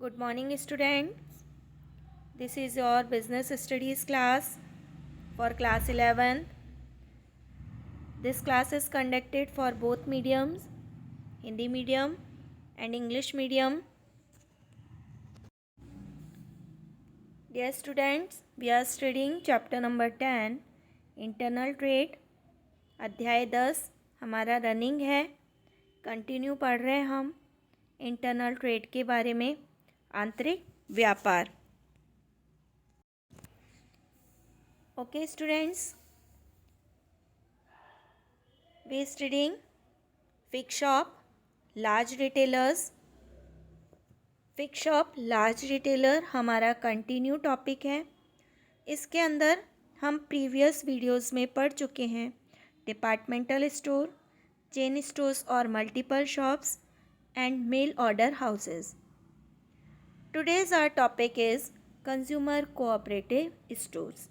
Good morning, students. This is your business studies class for class 11. This class is conducted for both mediums, Hindi medium and English medium. Dear students, we are studying chapter number 10, Internal Trade. अध्याय 10 हमारा running है. Continue पढ़ रहे हैं हम internal trade के बारे में, आंतरिक व्यापार. Okay students, we studying fix shop large retailers. Fix shop large retailer हमारा कंटिन्यू टॉपिक है. इसके अंदर हम प्रीवियस वीडियोस में पढ़ चुके हैं डिपार्टमेंटल स्टोर, चेन स्टोर्स और multiple shops and mail order houses. Today's our topic is consumer cooperative stores.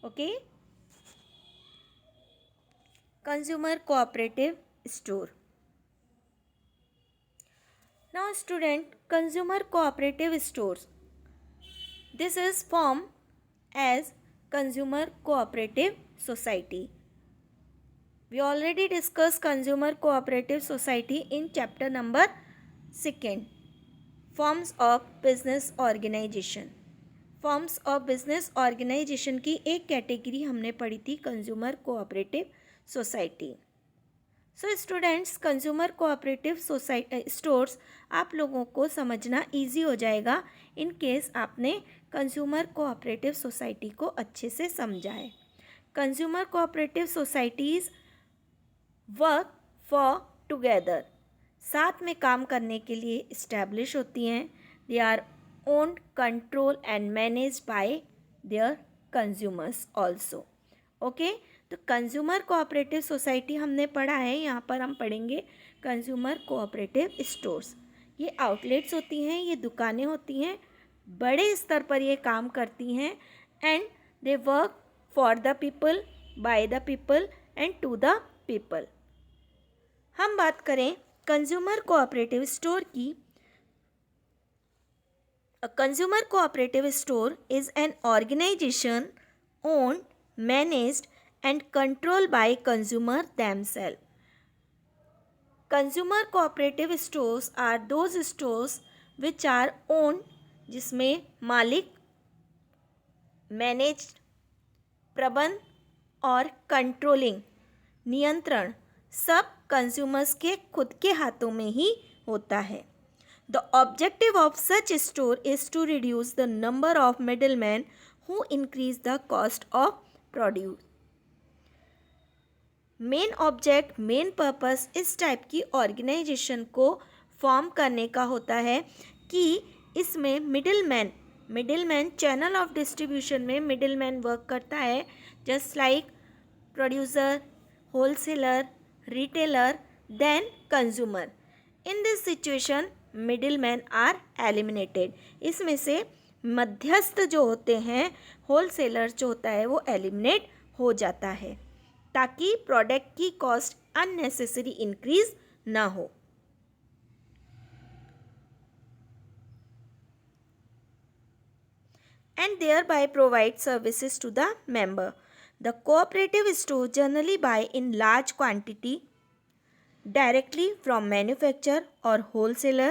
Okay? Consumer cooperative store. Now student, consumer cooperative stores. This is formed as consumer cooperative society. We already discussed consumer cooperative society in chapter number 2, forms of business organization. Forms of business organization की एक category हमने पढ़ी थी consumer cooperative society. So students, consumer cooperative stores आप लोगों को समझना easy हो जाएगा इन केस आपने कंज्यूमर कोऑपरेटिव सोसाइटी को अच्छे से समझा है. Consumer cooperative societies work for together, साथ में काम करने के लिए इस्टेब्लिश होती हैं. They are owned, control and manage by their consumers also. Okay, तो कंज्यूमर कोऑपरेटिव सोसाइटी हमने पढ़ा है. यहाँ पर हम पढ़ेंगे कंज्यूमर कोऑपरेटिव स्टोर्स. ये आउटलेट्स होती हैं, ये दुकानें होती हैं, बड़े स्तर पर ये काम करती हैं and they work for the people, by the people and to the people. हम बात करें कंज्यूमर कोऑपरेटिव स्टोर की. A consumer cooperative store is an organisation owned, managed and control by consumer themselves. Consumer cooperative stores are those stores which are owned, जिसमें मालिक, managed प्रबंध और controlling नियंत्रण सब कंज्यूमर्स के खुद के हाथों में ही होता है. The objective of such store is to reduce the number of middle man who increase the cost of produce. Main object, main purpose इस टाइप की ऑर्गेनाइजेशन को फॉर्म करने का होता है कि इसमें middle man channel of distribution में मिडिल मैन वर्क करता है, just like producer, wholesaler, retailer, then consumer. In this situation, middlemen are eliminated. इसमें से मध्यस्थ जो होते हैं, होलसेलर जो होता है, वो एलिमिनेट हो जाता है ताकि प्रोडक्ट की कॉस्ट अननेसेसरी इंक्रीज ना हो. And thereby provide services to the member. The cooperative store generally buy in large quantity directly from manufacturer or wholesaler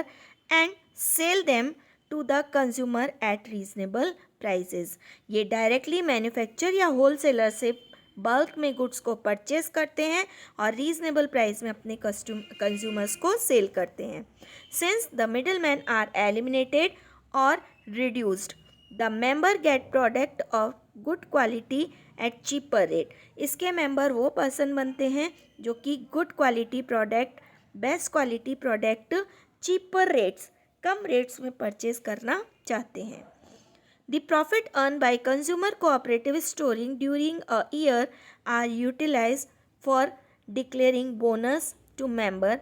and sell them to the consumer at reasonable prices. ये directly manufacture या wholesaler से bulk में goods को purchase करते हैं और reasonable price में अपने कंज्यूमर्स को सेल करते हैं. Since the middle man are eliminated और reduced, the member get product of good quality at cheaper rate. इसके मेंबर वो पर्सन बनते हैं जो कि good quality product, best quality product cheaper rates, कम रेट्स में परचेज करना चाहते हैं. The profit earn by consumer cooperative storing during a year are utilise for declaring bonus to member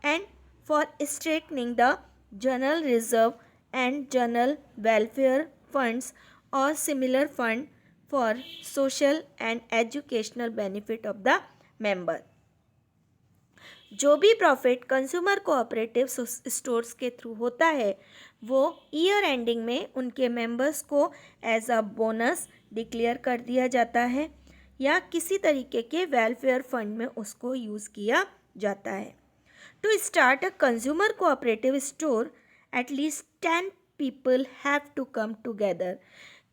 and for strengthening the general reserve and general welfare funds or similar fund for social and educational benefit of the member. जो भी profit consumer cooperative stores के through होता है वो year ending में उनके members को as a bonus declare कर दिया जाता है या किसी तरीके के वेलफेयर फंड में उसको यूज़ किया जाता है। To start a consumer cooperative store at least 10 people have to come together.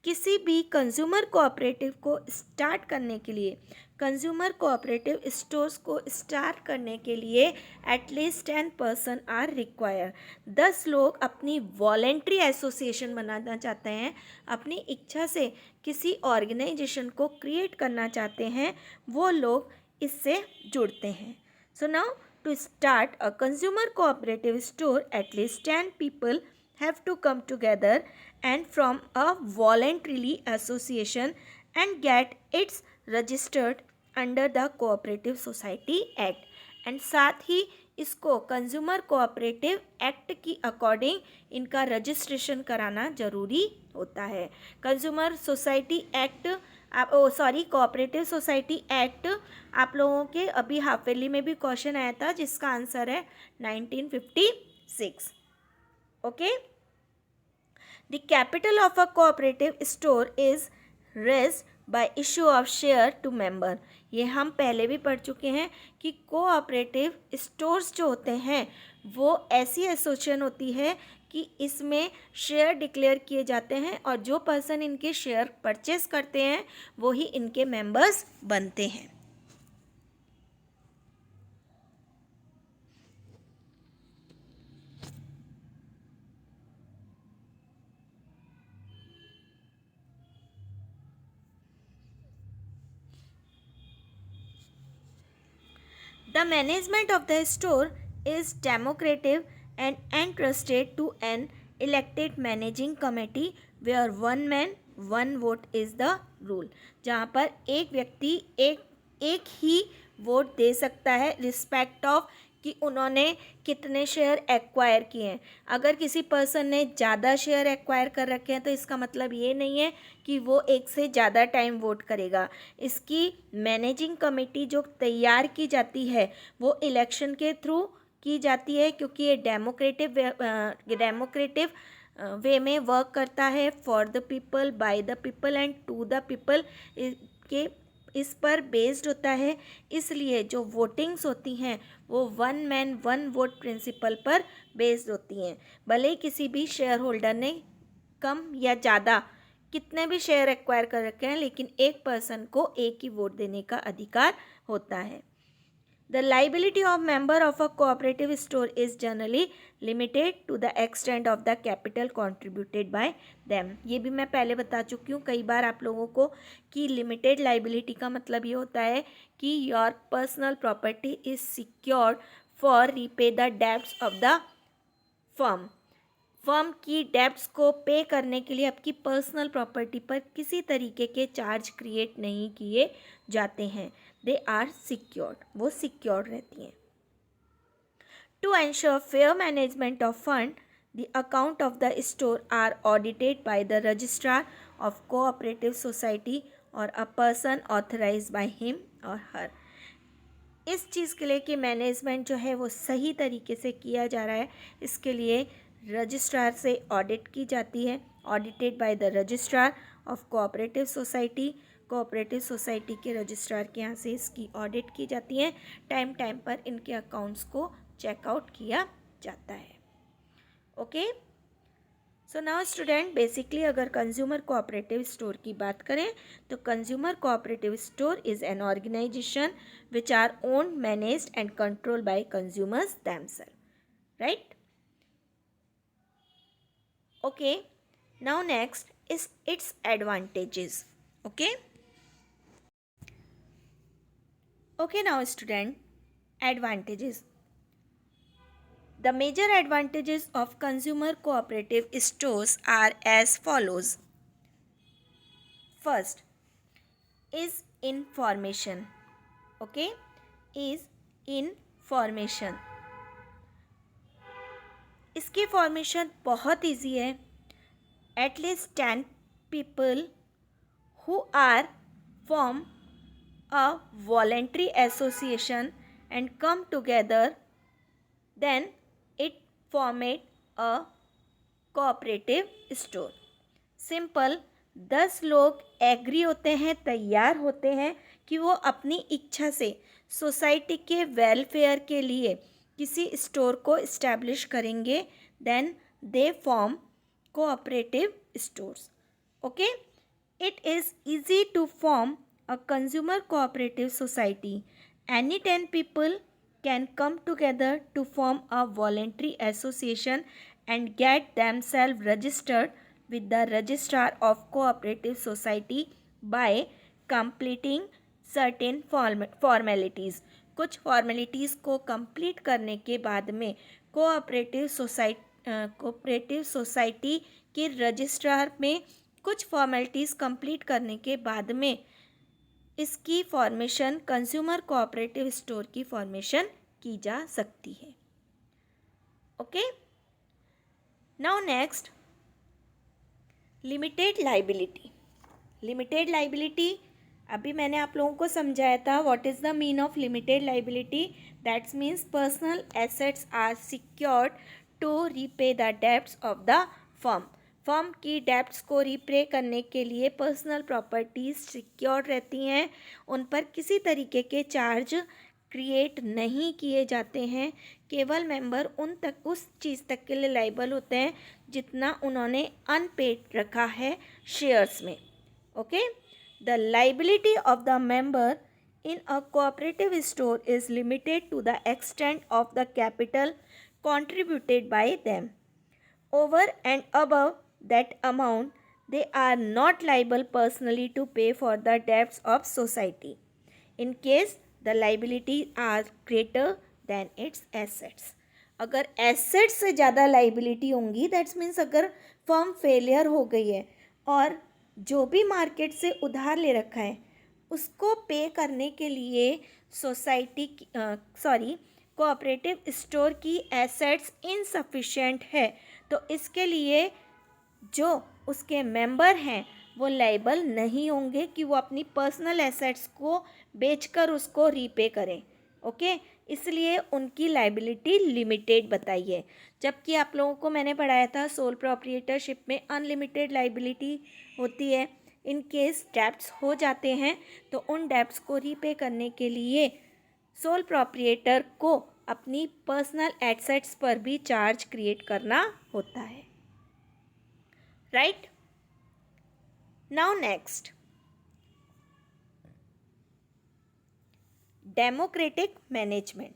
किसी भी कंज्यूमर कोऑपरेटिव को स्टार्ट करने के लिए, कंज्यूमर कोऑपरेटिव स्टोर्स को स्टार्ट करने के लिए एटलीस्ट 10 पर्सन आर रिक्वायर। 10 लोग अपनी वॉलेंट्री एसोसिएशन बनाना चाहते हैं, अपनी इच्छा से किसी ऑर्गेनाइजेशन को क्रिएट करना चाहते हैं, वो लोग इससे जुड़ते हैं। So now to start a consumer cooperative store at least 10 people have to come together and from a voluntarily association and get its registered under the cooperative society act and साथ ही इसको कंज्यूमर कोऑपरेटिव एक्ट की according इनका registration कराना ज़रूरी होता है। Consumer society act cooperative society act आप लोगों के अभी हाफ ईयरली में भी क्वेश्चन आया था जिसका आंसर है 1956। Okay, the capital of a cooperative store is raised by issue of share to member। ये हम पहले भी पढ़ चुके हैं कि कोऑपरेटिव स्टोर्स जो होते हैं वो ऐसी एसोसिएशन होती है कि इसमें शेयर डिक्लेयर किए जाते हैं और जो पर्सन इनके शेयर परचेस करते हैं वो ही इनके मेंबर्स बनते हैं। The management of the store is democratic and entrusted to an elected managing committee where one man one vote is the rule। जहाँ पर एक व्यक्ति एक ही वोट दे सकता है रिस्पेक्ट ऑफ कि उन्होंने कितने शेयर एक्वायर किए हैं। अगर किसी पर्सन ने ज़्यादा शेयर एक्वायर कर रखे हैं तो इसका मतलब ये नहीं है कि वो एक से ज़्यादा टाइम वोट करेगा। इसकी मैनेजिंग कमेटी जो तैयार की जाती है वो इलेक्शन के थ्रू की जाती है क्योंकि ये डेमोक्रेटिव वे में वर्क करता है। For the people, by the people and to the people के इस पर बेस्ड होता है। इसलिए जो वोटिंग्स होती हैं वो one man one vote principle पर बेस्ड होती हैं। भले ही किसी भी शेयर होल्डर ने कम या ज़्यादा कितने भी शेयर एक्वायर कर रखे हैं लेकिन एक पर्सन को एक ही वोट देने का अधिकार होता है। The liability of member of a cooperative store is generally limited to the extent of the capital contributed by them। ये भी मैं पहले बता चुकी हूँ कई बार आप लोगों को कि लिमिटेड लाइबिलिटी का मतलब ये होता है कि your personal property is secured for repay the debts of the firm. Firm की डेब्ट्स को पे करने के लिए आपकी पर्सनल प्रॉपर्टी पर किसी तरीके के चार्ज क्रिएट नहीं किए जाते हैं। दे आर सिक्योर्ड, वो सिक्योर्ड रहती हैं। To ensure fair management of fund the account of the store are audited by the registrar of cooperative society और a person authorised by him और हर। इस चीज़ के लिए कि मैनेजमेंट जो है वो सही तरीके से किया जा रहा है इसके लिए रजिस्ट्रार से ऑडिट की जाती है। Audited by the registrar of cooperative society, cooperative society के रजिस्ट्रार के यहाँ से इसकी ऑडिट की जाती है। टाइम टाइम पर इनके अकाउंट्स को चेकआउट किया जाता है। Okay, so now student basically अगर कंज्यूमर कोऑपरेटिव स्टोर की बात करें तो consumer cooperative store is an organisation which are owned, managed and control by consumers themself, right? Okay, now next is its advantages. Okay, now student, advantages. The major advantages of consumer cooperative stores are as follows. First is information. Okay, is information. इसकी formation बहुत easy है। At least 10 people who are form a voluntary association and come together, then it formed a cooperative store. Simple, 10 लोग agree होते हैं, तैयार होते हैं कि वो अपनी इच्छा से सोसाइटी के वेलफेयर के लिए किसी स्टोर को इस्टेब्लिश करेंगे, then they form cooperative stores. Okay, it is easy to form a consumer cooperative society. Any 10 people can come together to form a voluntary association and get themselves registered with the registrar of cooperative society by completing certain formalities. कुछ formalities को complete करने के बाद में cooperative society के registrar में कुछ formalities complete करने के बाद में इसकी फॉर्मेशन कंज्यूमर कोऑपरेटिव स्टोर की फॉर्मेशन की जा सकती है. Okay, now next, limited liability. Limited liability अभी मैंने आप लोगों को समझाया था. What is the mean of limited liability? That's means personal assets are secured to repay the debts of the firm. Firm की डेब्ट्स को रीपे करने के लिए पर्सनल प्रॉपर्टीज़ सिक्योर रहती हैं, उन पर किसी तरीके के चार्ज क्रिएट नहीं किए जाते हैं. केवल मेंबर उस चीज़ तक के लिए लाइबल होते हैं जितना उन्होंने अनपेड रखा है शेयर्स में. Okay, the liability of the member in a cooperative store is limited to the extent of the capital contributed by them. Over and above that amount, they are not liable personally to pay for the debts of society in case the liabilities are greater than its assets. अगर assets से ज़्यादा liability होंगी, that means अगर firm failure हो गई है और जो भी मार्केट से उधार ले रखा है उसको पे करने के लिए कोऑपरेटिव स्टोर की एसेट्स इनसफिशिएंट है, तो इसके लिए जो उसके मेंबर हैं वो लाइबल नहीं होंगे कि वो अपनी पर्सनल एसेट्स को बेचकर उसको रीपे करें. ओके, इसलिए उनकी लाइबिलिटी लिमिटेड बताई है. जबकि आप लोगों को मैंने पढ़ाया था सोल प्रोप्रिएटरशिप में अनलिमिटेड लाइबिलिटी होती है. इन केस डेब्ट्स हो जाते हैं तो उन डेब्ट्स को रीपे करने के लिए सोल प्रोप्रिएटर को अपनी पर्सनल एसेट्स पर भी चार्ज क्रिएट करना होता है. Right, now next, democratic management.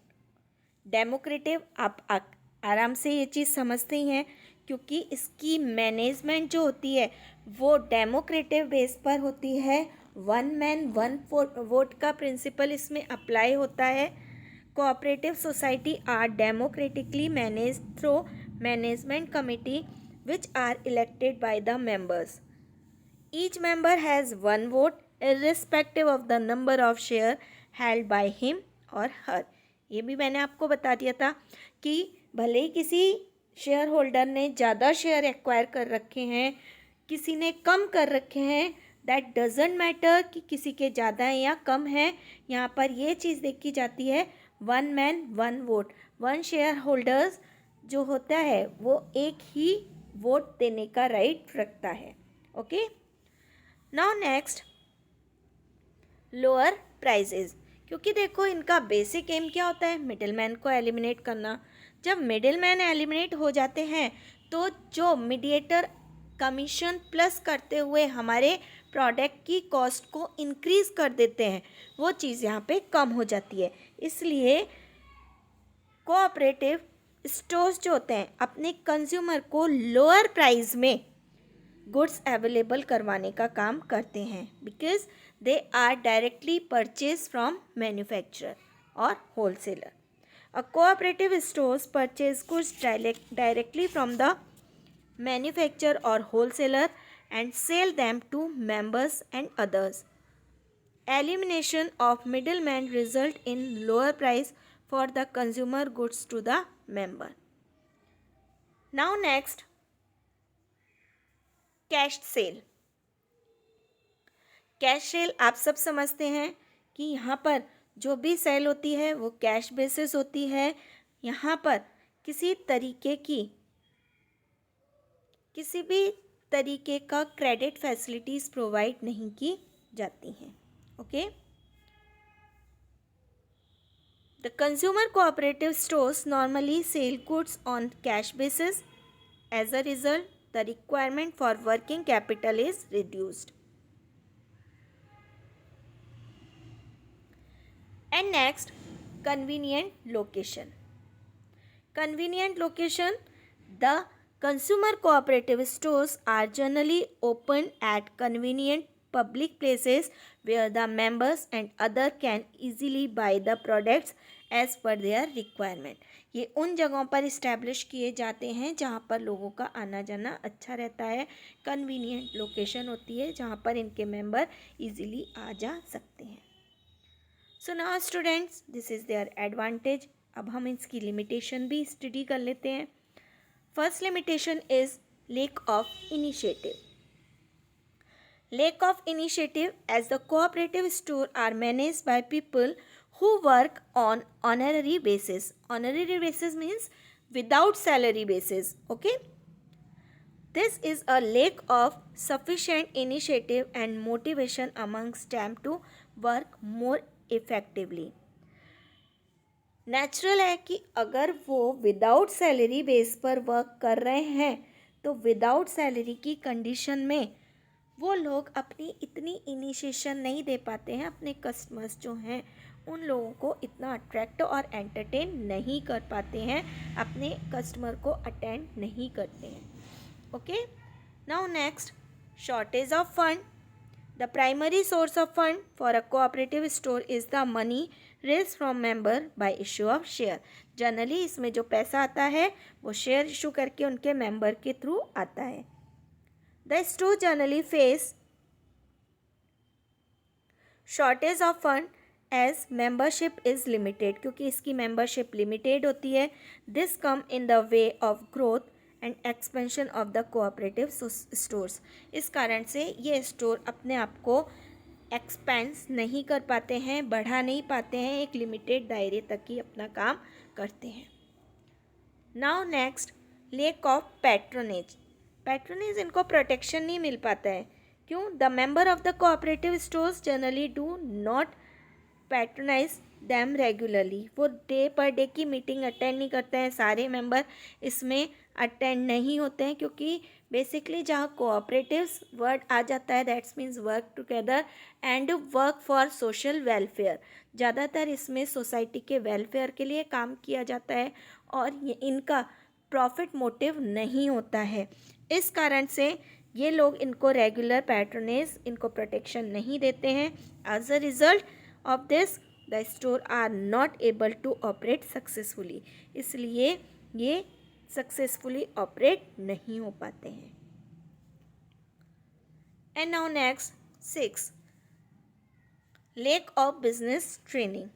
Democratic, आप आराम से ये चीज़ समझते ही हैं क्योंकि इसकी मैनेजमेंट जो होती है वो डेमोक्रेटिव बेस पर होती है. वन मैन वन वोट का प्रिंसिपल इसमें अप्लाई होता है. Cooperative society are democratically manage through management committee which are elected by the members. Each member has one vote irrespective of the number of share held by him or her. ये भी मैंने आपको बता दिया था कि भले ही किसी शेयर होल्डर ने ज़्यादा शेयर एक्वायर कर रखे हैं, किसी ने कम कर रखे हैं, दैट डजेंट मैटर कि किसी के ज़्यादा हैं या कम हैं. यहाँ पर ये चीज़ देखी जाती है, one man one vote. One share holders जो होता है वो एक ही वोट देने का राइट रखता है. Okay, now next, lower prices. क्योंकि देखो इनका बेसिक एम क्या होता है, मिडिलमैन को एलिमिनेट करना. जब मिडिलमैन एलिमिनेट हो जाते हैं तो जो मीडिएटर कमीशन प्लस करते हुए हमारे प्रोडक्ट की कॉस्ट को इंक्रीज़ कर देते हैं, वो चीज़ यहाँ पे कम हो जाती है. इसलिए कोऑपरेटिव स्टोर्स जो होते हैं अपने कंज्यूमर को लोअर प्राइस में गुड्स अवेलेबल करवाने का काम करते हैं, because they are directly purchase from manufacturer और wholesaler. A cooperative stores purchase goods directly from the manufacturer और wholesaler and sell them to members and others. Elimination of middlemen result in lower price for the consumer goods to the member. Now next, cash sale. Cash cell आप सब समझते हैं कि यहाँ पर जो भी सेल होती है वो कैश बेसिस होती है। यहाँ पर किसी भी तरीके का क्रेडिट फैसिलिटीज़ प्रोवाइड नहीं की जाती हैं। Okay, the consumer cooperative stores normally sell goods on cash basis. As a result, the requirement for working capital is reduced. And next, convenient location. Convenient location. The consumer cooperative stores are generally open at convenient public places where the members and others can easily buy the products as per their requirement. ये उन जगहों पर establish किए जाते हैं जहाँ पर लोगों का आना जाना अच्छा रहता है। कन्वीनियंट लोकेशन होती है जहाँ पर इनके मेंबर इजीली आ जा सकते हैं। So now students, this is their advantage. अब हम इसकी लिमिटेशन भी स्टडी कर लेते हैं। First limitation is lack of initiative. Lack of initiative as the cooperative store are managed by people who work on honorary basis. Honorary basis means without salary basis. Okay, this is a lack of sufficient initiative and motivation amongst them to work more effectively. Natural है कि अगर वो without salary base पर work कर रहे हैं तो without salary की कंडीशन में वो लोग अपनी इतनी इनिशिएशन नहीं दे पाते हैं, अपने कस्टमर्स जो हैं उन लोगों को इतना अट्रैक्ट और एंटरटेन नहीं कर पाते हैं, अपने कस्टमर को अटेंड नहीं करते हैं। Okay, now next, shortage of fund. The primary source of fund for a cooperative store is the money raise from member by issue of share. Generally इसमें जो पैसा आता है वो शेयर इशू करके उनके मेंबर के थ्रू आता है। The store generally face shortage of fund as membership is limited, क्योंकि इसकी मेंबरशिप लिमिटेड होती है। This come in the way of growth and expansion of the cooperative stores. इस कारण से ये स्टोर अपने आप को एक्सपेंस नहीं कर पाते हैं, बढ़ा नहीं पाते हैं, एक लिमिटेड दायरे तक ही अपना काम करते हैं। Now next, lack of patronage. Patronage, इनको प्रोटेक्शन नहीं मिल पाता है। क्यों? The member of the cooperative stores generally do not patronize them regularly. वो डे पर डे की मीटिंग अटेंड नहीं करते हैं, सारे मेंबर इसमें अटेंड नहीं होते हैं, क्योंकि बेसिकली जहाँ कोऑपरेटिव्स वर्ड आ जाता है that's means work together and work for social welfare. ज़्यादातर इसमें सोसाइटी के वेलफेयर के लिए काम किया जाता है और ये इनका प्रॉफिट मोटिव नहीं होता है। इस कारण से ये लोग इनको रेगुलर पैट्रोनेज, इनको प्रोटेक्शन नहीं देते हैं। As a result of this, the store are not able to operate successfully. इसलिए ये सक्सेसफुली ऑपरेट नहीं हो पाते हैं। And now next 6, lack of business training.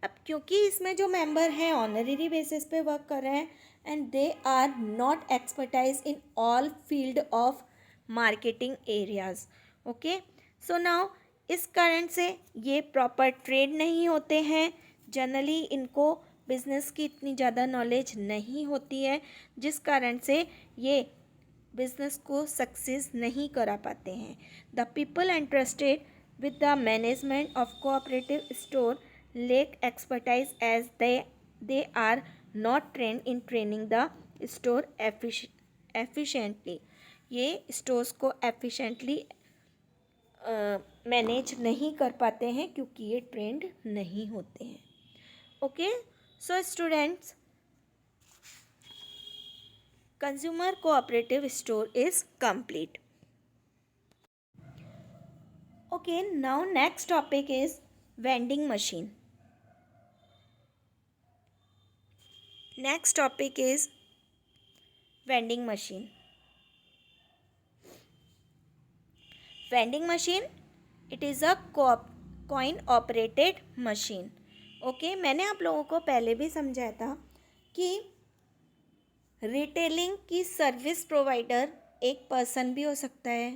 अब क्योंकि इसमें जो मेंबर हैं ऑनररी बेसिस पे वर्क कर रहे हैं and they are not expertise in all field of marketing areas. Okay, so now इस कारण से ये प्रॉपर ट्रेड नहीं होते हैं। जनरली इनको बिज़नेस की इतनी ज़्यादा नॉलेज नहीं होती है, जिस कारण से ये बिज़नेस को सक्सेस नहीं करा पाते हैं। The people interested with the management of cooperative store lack expertise as they are not train in training the store efficiently. ये स्टोर्स को एफिशिएंटली मैनेज नहीं कर पाते हैं क्योंकि ये ट्रेंड नहीं होते हैं। Okay, so students, consumer cooperative store is complete. Okay, now next topic is vending machine. Next topic is vending machine. Vending machine, it is a coin operated machine. Okay, मैंने आप लोगों को पहले भी समझाया था कि रिटेलिंग की सर्विस प्रोवाइडर एक पर्सन भी हो सकता है,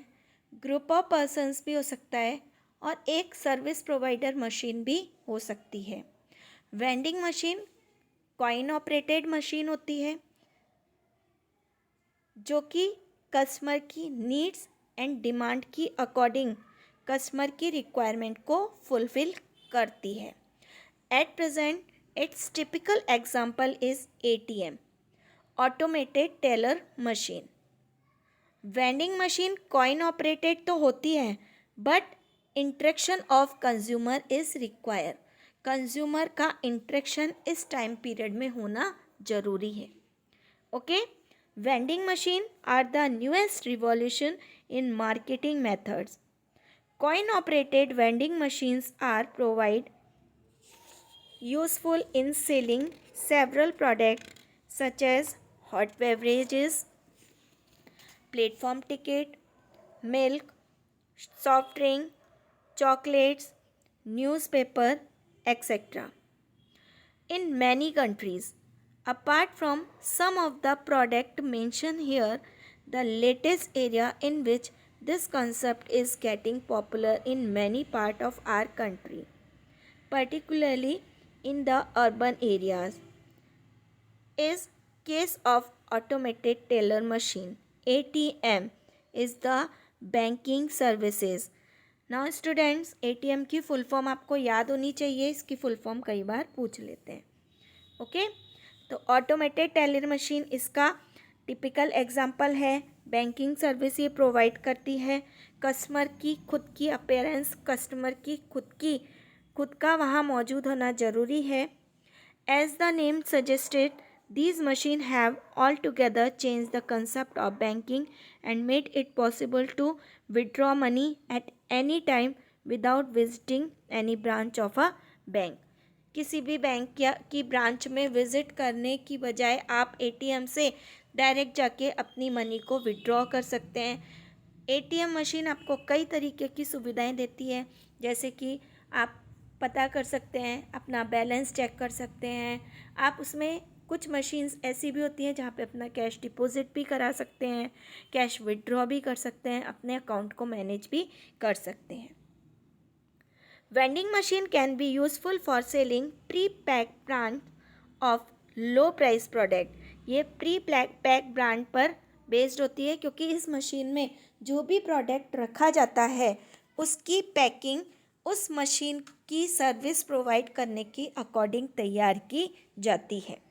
ग्रुप ऑफ पर्सन्स भी हो सकता है और एक सर्विस प्रोवाइडर मशीन भी हो सकती है। Vending machine coin operated machine होती है जो कि कस्टमर की नीड्स एंड डिमांड की अकॉर्डिंग कस्टमर की रिक्वायरमेंट को फुलफिल करती है। At present it's typical example is ATM, automated teller machine. Vending machine coin operated तो होती है but interaction of consumer is require. Consumer का इंटरेक्शन इस टाइम पीरियड में होना जरूरी है। Okay, vending machine are the newest revolution in marketing methods. Coin operated vending machines are provide useful in selling several products such as hot beverages, platform ticket, milk, soft drink, chocolates, newspaper, etc. In many countries, apart from some of the product mentioned here, the latest area in which this concept is getting popular in many parts of our country, particularly in the urban areas, is case of automated teller machine. ATM is the banking services. Now students, ATM की full form आपको याद होनी चाहिए, इसकी full form कई बार पूछ लेते हैं। ओके, तो ऑटोमेटेड टेलर मशीन इसका टिपिकल एग्जाम्पल है। बैंकिंग सर्विस ये प्रोवाइड करती है। कस्टमर की खुद की अपीयरेंस, कस्टमर की खुद का वहाँ मौजूद होना ज़रूरी है। As the name suggested, these machines have altogether changed the concept of banking and made it possible to withdraw money at any time without visiting any branch of a bank. किसी भी बैंक की branch में visit करने की बजाय आप ATM से direct जाके अपनी मनी को विड्रॉ कर सकते हैं। ATM मशीन आपको कई तरीके की सुविधाएं देती है, जैसे कि आप पता कर सकते हैं, अपना बैलेंस चेक कर सकते हैं। आप उसमें कुछ मशीन्स ऐसी भी होती हैं जहाँ पे अपना कैश डिपॉजिट भी करा सकते हैं, कैश विड्रॉ भी कर सकते हैं, अपने अकाउंट को मैनेज भी कर सकते हैं। Vending machine can be useful for selling pre pack brand of low price product. ये प्री पैक ब्रांड पर बेस्ड होती है क्योंकि इस मशीन में जो भी प्रोडक्ट रखा जाता है उसकी पैकिंग उस मशीन की सर्विस प्रोवाइड करने की अकॉर्डिंग तैयार की जाती है।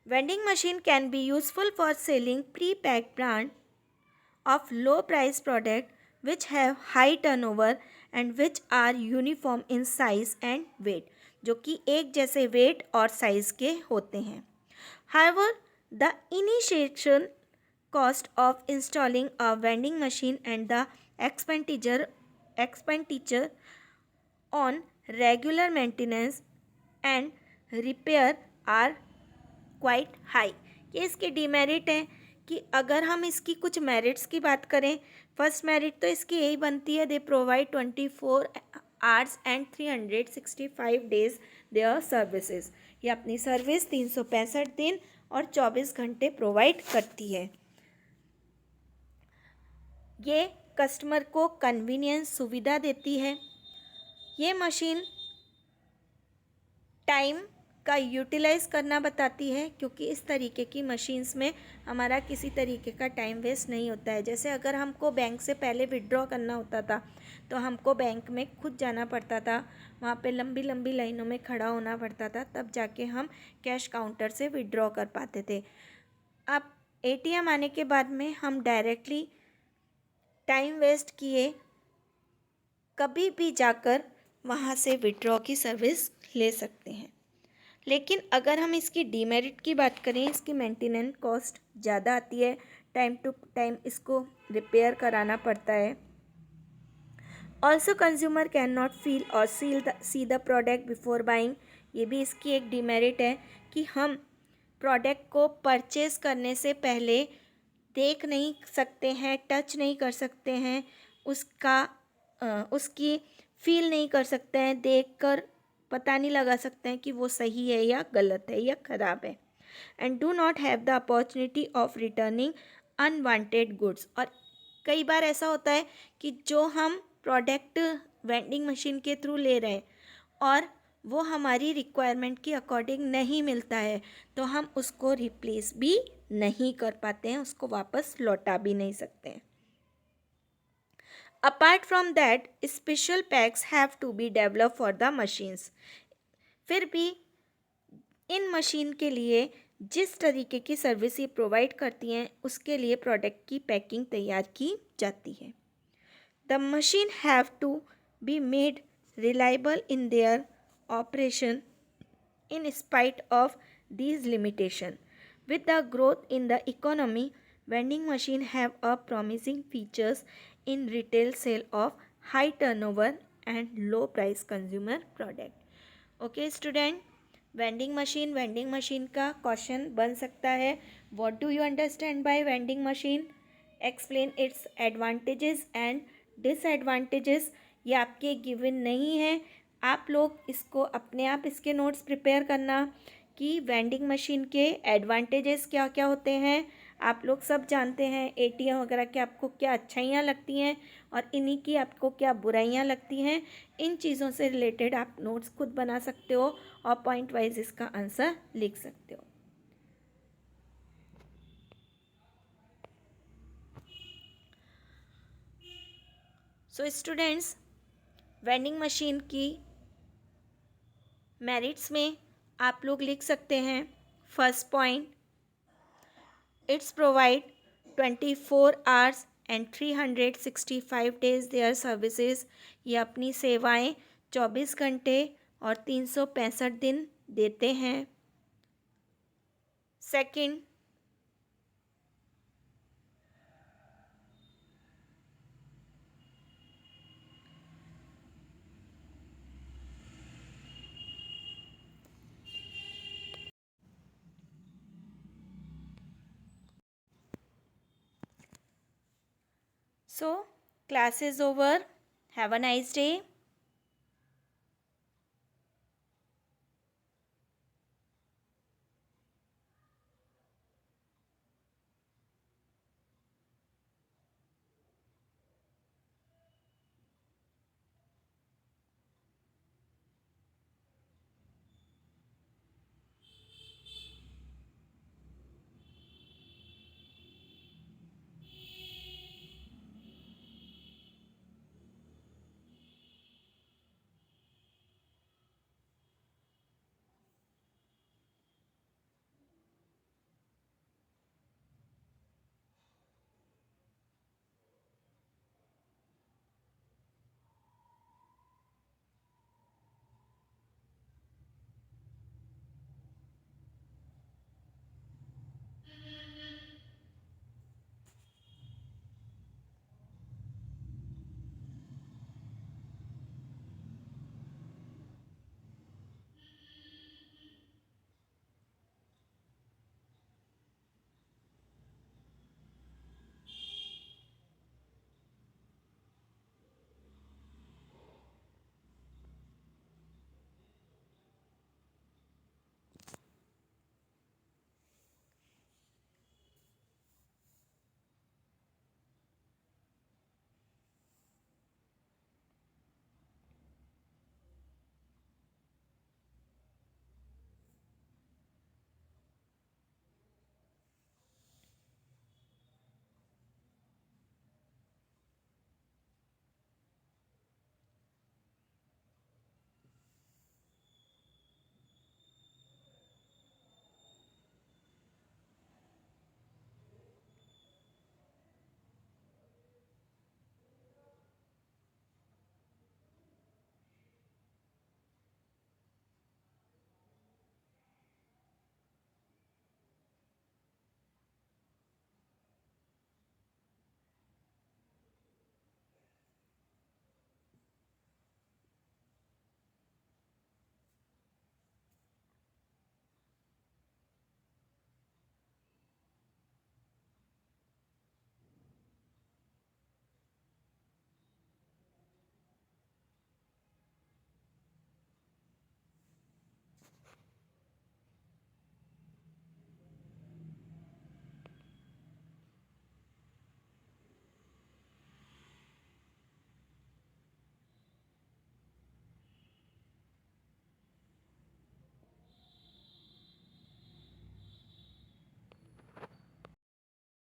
Vending machine can be useful for selling pre-packed brand of low-price product which have high turnover and which are uniform in size and weight, जो कि एक जैसे वेट और साइज के होते हैं। However, the initiation cost of installing a vending machine and the expenditure on regular maintenance and repair are quite high. ये इसके डीमेरिट हैं कि अगर हम इसकी कुछ मेरिट्स की बात करें, फर्स्ट मेरिट तो इसकी यही बनती है, they provide 24 hours and 365 days their services. ये अपनी सर्विस 365 दिन और 24 घंटे प्रोवाइड करती है। ये कस्टमर को कन्वीनियंस सुविधा देती है। ये मशीन टाइम का यूटिलाइज करना बताती है क्योंकि इस तरीके की मशीन्स में हमारा किसी तरीके का टाइम वेस्ट नहीं होता है। जैसे अगर हमको बैंक से पहले विड्रॉ करना होता था तो हमको बैंक में खुद जाना पड़ता था, वहाँ पे लंबी लंबी लाइनों में खड़ा होना पड़ता था, तब जाके हम कैश काउंटर से विड्रॉ कर पाते थे। अब ATM आने के बाद में हम डायरेक्टली टाइम वेस्ट किए कभी भी जाकर वहाँ से विड्रॉ की सर्विस ले सकते हैं। लेकिन अगर हम इसकी डीमेरिट की बात करें, इसकी मेंटेनेंस कॉस्ट ज़्यादा आती है, टाइम टू टाइम इसको रिपेयर कराना पड़ता है। Also consumer can not feel और see the product before buying. ये भी इसकी एक डीमेरिट है कि हम प्रोडक्ट को परचेज करने से पहले देख नहीं सकते हैं, टच नहीं कर सकते हैं, उसकी फील नहीं कर सकते हैं, देखकर पता नहीं लगा सकते हैं कि वो सही है या गलत है या ख़राब है। And do not have the opportunity of returning unwanted goods. और कई बार ऐसा होता है कि जो हम प्रोडक्ट वेंडिंग मशीन के थ्रू ले रहे हैं और वो हमारी रिक्वायरमेंट के अकॉर्डिंग नहीं मिलता है, तो हम उसको रिप्लेस भी नहीं कर पाते हैं, उसको वापस लौटा भी नहीं सकते हैं। Apart from that, special packs have to be develop for the machines. फिर भी इन मशीन के लिए जिस तरीके की सर्विस ये प्रोवाइड करती हैं, उसके लिए प्रोडक्ट की पैकिंग तैयार की जाती है। The machine have to be made reliable in their operation in spite of these limitations. With the growth in the economy, vending machine have a promising features in retail sale of high turnover and low price consumer product. Okay student, vending machine का question बन सकता है। What do you understand by vending machine? Explain its advantages and disadvantages. ये आपके given नहीं है, आप लोग इसको अपने आप इसके नोट्स प्रिपेयर करना कि वेंडिंग मशीन के एडवांटेजेस क्या क्या होते हैं। आप लोग सब जानते हैं एटीएम वगैरह के आपको क्या अच्छाइयाँ लगती हैं और इन्हीं की आपको क्या बुराइयाँ लगती हैं। इन चीज़ों से रिलेटेड आप नोट्स खुद बना सकते हो और पॉइंट वाइज इसका आंसर लिख सकते हो। सो स्टूडेंट्स, वेंडिंग मशीन की मेरिट्स में आप लोग लिख सकते हैं, first point, it's provide 24 hours and 365 days their services. ये अपनी सेवाएं 24 घंटे और 365 दिन देते हैं। Second, so class is over. Have a nice day.